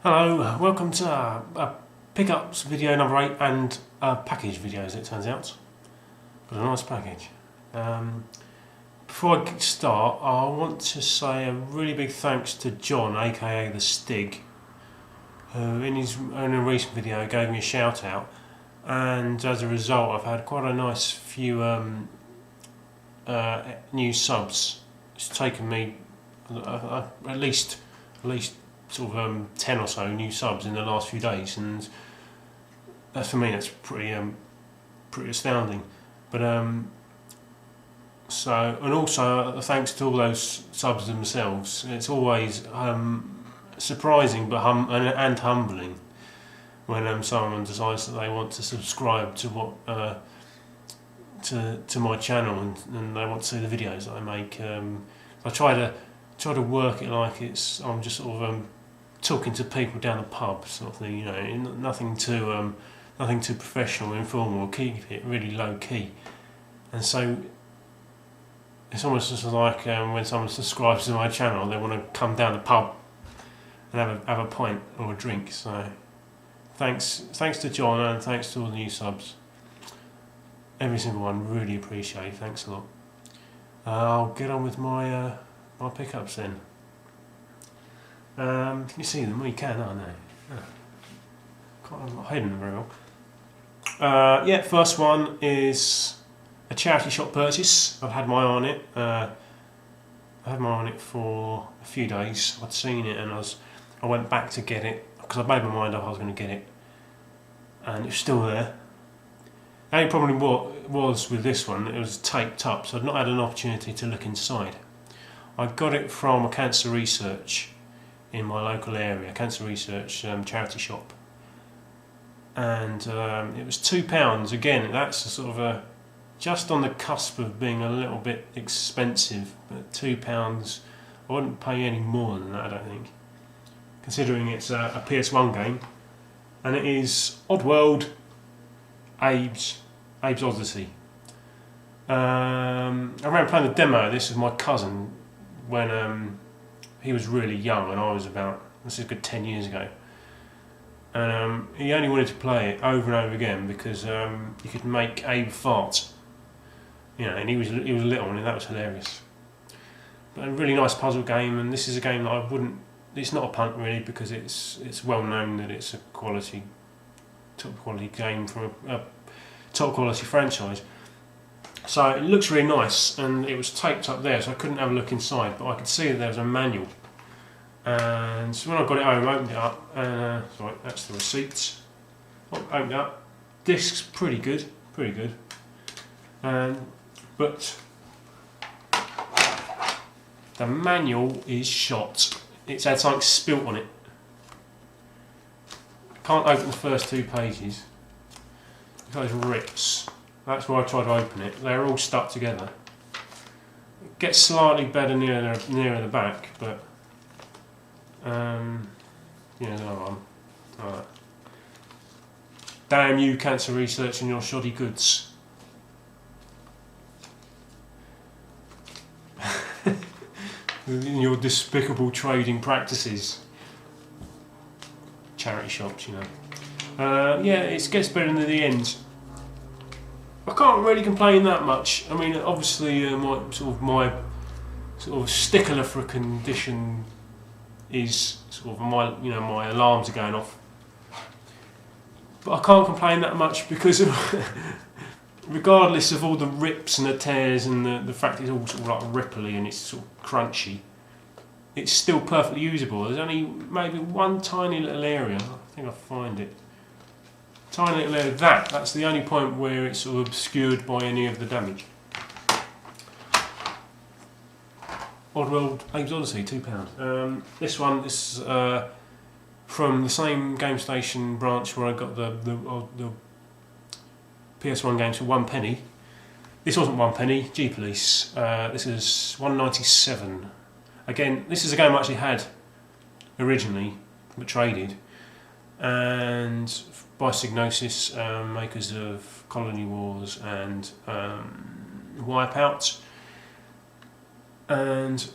Hello, welcome to pickups video number 8 and package video, as it turns out. But a nice package. Before I start, I want to say a really big thanks to John, aka the Stig, who in a recent video gave me a shout out, and as a result I've had quite a nice few new subs. It's taken me at least sort of 10 or so new subs in the last few days, and for me that's pretty astounding. But also thanks to all those subs themselves. It's always surprising but and humbling when someone decides that they want to subscribe to what to my channel and they want to see the videos that I make. I try to work it like I'm just sort of talking to people down the pub sort of thing, you know, nothing too professional, informal. Keep it really low key, and so it's almost just like when someone subscribes to my channel, they want to come down the pub and have a pint or a drink. So thanks to John, and thanks to all the new subs. Every single one, really appreciate. Thanks a lot. I'll get on with my pickups then. Can you see them? Well, you can, aren't they? I'm not hiding them very well. Yeah, first one is a charity shop purchase. I've had my eye on it. I had my eye on it for a few days. I'd seen it and I went back to get it because I made my mind up I was going to get it, and it's still there. The only problem was with this one, it was taped up, so I'd not had an opportunity to look inside. I got it from a cancer research in my local area, cancer research charity shop, and it was £2. Again, that's a sort of just on the cusp of being a little bit expensive, but £2, I wouldn't pay any more than that, I don't think, considering it's a PS1 game, and it is Oddworld Abe's Odyssey. I remember playing the demo of this with my cousin when he was really young and I was this is a good 10 years ago, and he only wanted to play it over and over again because you could make Abe fart, you know, and he was little and that was hilarious. But a really nice puzzle game, and this is a game that it's not a punt really, because it's well known that it's a top quality game from a top quality franchise. So it looks really nice, and it was taped up there, so I couldn't have a look inside, but I could see that there was a manual. And so when I got it home, I opened it up, sorry, that's the receipt. Opened it up. Disc's pretty good. But the manual is shot. It's had something spilt on it. Can't open the first 2 pages. Those rips. That's why I tried to open it. They're all stuck together. It gets slightly better nearer the back, but yeah, there's another one. Alright. Damn you, cancer research, and your shoddy goods. In your despicable trading practices. Charity shops, you know. Yeah, it gets better in the end. I can't really complain that much. I mean, obviously, my sort of stickler for a condition is sort of my alarms are going off. But I can't complain that much because regardless of all the rips and the tears and the fact it's all sort of like ripply and it's sort of crunchy, it's still perfectly usable. There's only maybe one tiny little area. I think I'll find it. Tiny little area. That's the only point where it's sort of obscured by any of the damage. Oddworld Abe's Odyssey, £2. This one is from the same Game Station branch where I got the PS1 games for £1. This wasn't £1. G-Police. This is £1.97. Again, this is a game I actually had originally, but traded, and by Psygnosis, makers of Colony Wars and Wipeout. And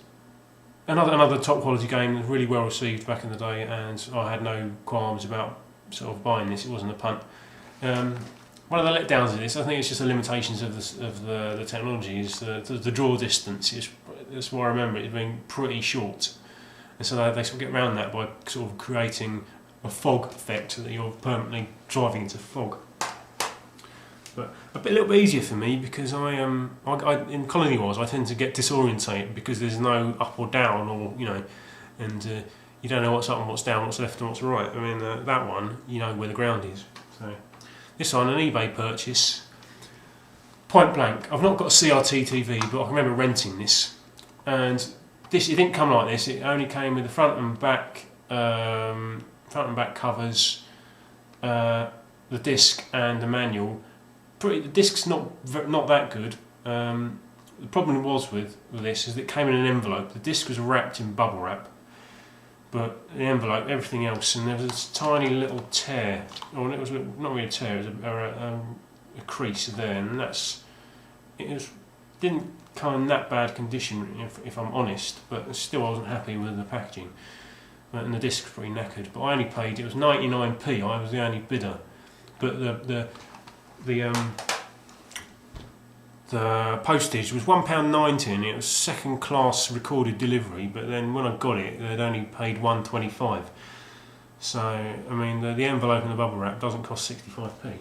another top quality game, really well received back in the day, and I had no qualms about sort of buying this. It wasn't a punt. One of the letdowns of this, I think it's just the limitations of the technology, is the draw distance. That's why I remember it being pretty short, and so they sort of get around that by sort of creating a fog effect that you're permanently driving into fog. But a little bit easier for me because I in Colony Wars I tend to get disorientated because there's no up or down, or and you don't know what's up and what's down, what's left and what's right. I mean that one, you know where the ground is. So this on an eBay purchase, point blank. I've not got a CRT TV, but I can remember renting this, and it didn't come like this. It only came with the front and back covers, the disc and the manual. The disc's not that good. The problem was with this is that it came in an envelope. The disc was wrapped in bubble wrap, but the envelope, everything else, and there was this tiny little tear, or it was not really a tear, it was a crease there, and didn't come in that bad condition if I'm honest, but still I wasn't happy with the packaging, and the disc was pretty knackered. But I only paid, it was 99p. I was the only bidder, but the postage was £1.90, and it was second class recorded delivery, but then when I got it they'd only paid £1.25. So I mean the envelope and the bubble wrap doesn't cost 65p.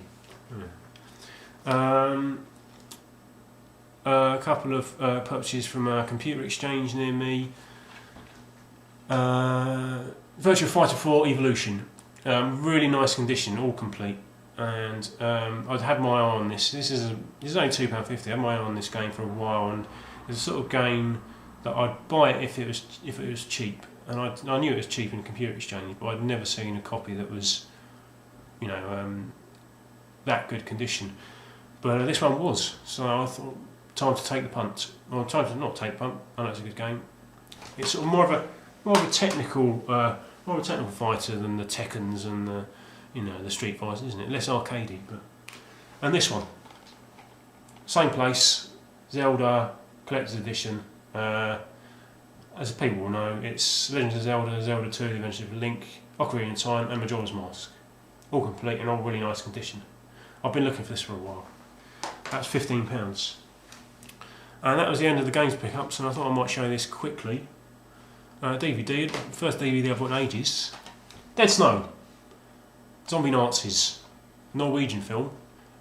A couple of purchases from a computer exchange near me. Virtua Fighter 4 Evolution, really nice condition, all complete. And I'd had my eye on this. This is only £2.50. I had my eye on this game for a while, and it's a sort of game that I'd buy it if it was cheap. And I knew it was cheap in a computer exchange, but I'd never seen a copy that was, that good condition. But this one was, so I thought time to take the punt. Well, time to not take the punt. I know it's a good game. It's sort of more of a technical fighter than the Tekkens and the Street Fighters, isn't it? Less arcadey, but. And this one, same place, Zelda Collector's Edition. As people will know, it's Legend of Zelda, Zelda 2, The Adventures of Link, Ocarina of Time, and Majora's Mask. All complete and all really nice condition. I've been looking for this for a while. That's £15. And that was the end of the games pickups, and I thought I might show this quickly. DVD, first DVD I've bought in ages. Dead Snow. Zombie Nazis, Norwegian film.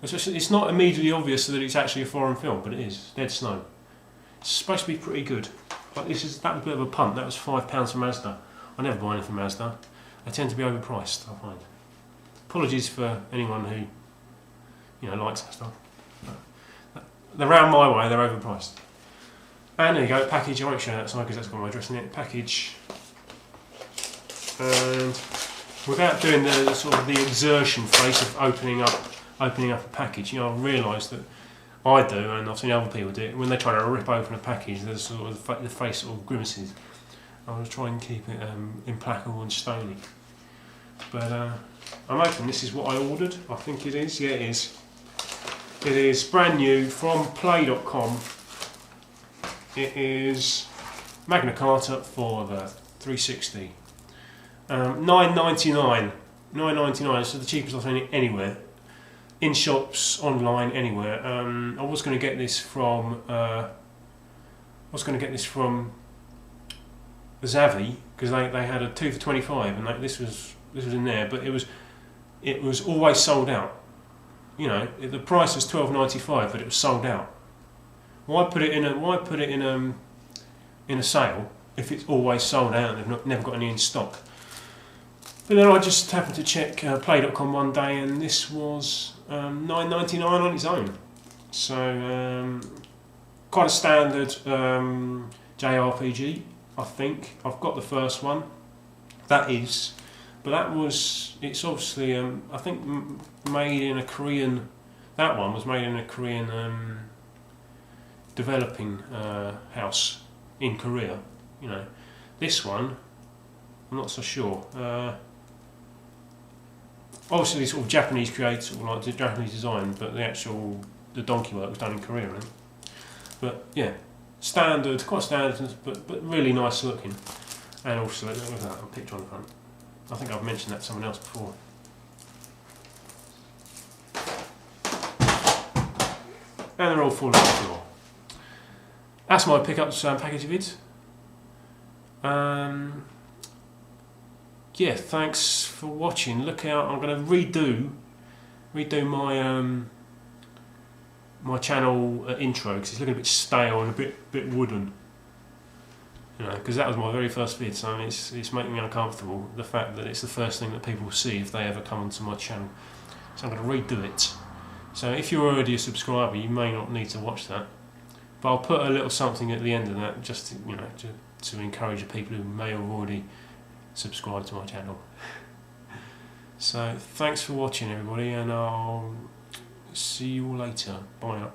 It's not immediately obvious that it's actually a foreign film, but it is. Dead Snow. It's supposed to be pretty good. But that was a bit of a punt. That was £5 from Mazda. I never buy anything from Mazda. They tend to be overpriced, I find. Apologies for anyone who likes that stuff. They're round my way. They're overpriced. And there you go. Package. I won't show that outside because that's got my address in it. Package. And without doing the sort of the exertion face of opening up a package, I realised that I do, and I've seen other people do it. When they try to rip open a package, there's sort of the face sort of grimaces. I was trying to keep it implacable and stony. But I'm hoping this is what I ordered. I think it is. Yeah, it is. It is brand new from Play.com. It is Magna Carta for the 360. $9.99. $9.99. So the cheapest I've seen it anywhere. In shops, online, anywhere. I was going to get this from. Zavvi because they had a 2 for $25, and this was in there, but it was always sold out. The price was $12.95, but it was sold out. Why put it in a sale if it's always sold out and they've never got any in stock? But then I just happened to check Play.com one day, and this was $9.99 on its own. So quite a standard JRPG, I think. I've got the first one. It's obviously I think made in a Korean. That one was made in a Korean developing house in Korea. This one, I'm not so sure. Obviously, sort of Japanese creator, like the Japanese design, but the donkey work was done in Korea. Right? But yeah, standard, quite standard, but really nice looking. And also, look at that, a picture on the front. I think I've mentioned that to someone else before. And they're all falling on the floor. That's my pickups package vid. Yeah, thanks for watching. Look out! I'm going to redo my my channel intro because it's looking a bit stale and a bit wooden. You know, because that was my very first vid, so it's making me uncomfortable. The fact that it's the first thing that people see if they ever come onto my channel. So I'm going to redo it. So if you're already a subscriber, you may not need to watch that, but I'll put a little something at the end of that, just to, you know, to encourage the people who may have already subscribed to my channel. So thanks for watching, everybody, and I'll see you all later. Bye now.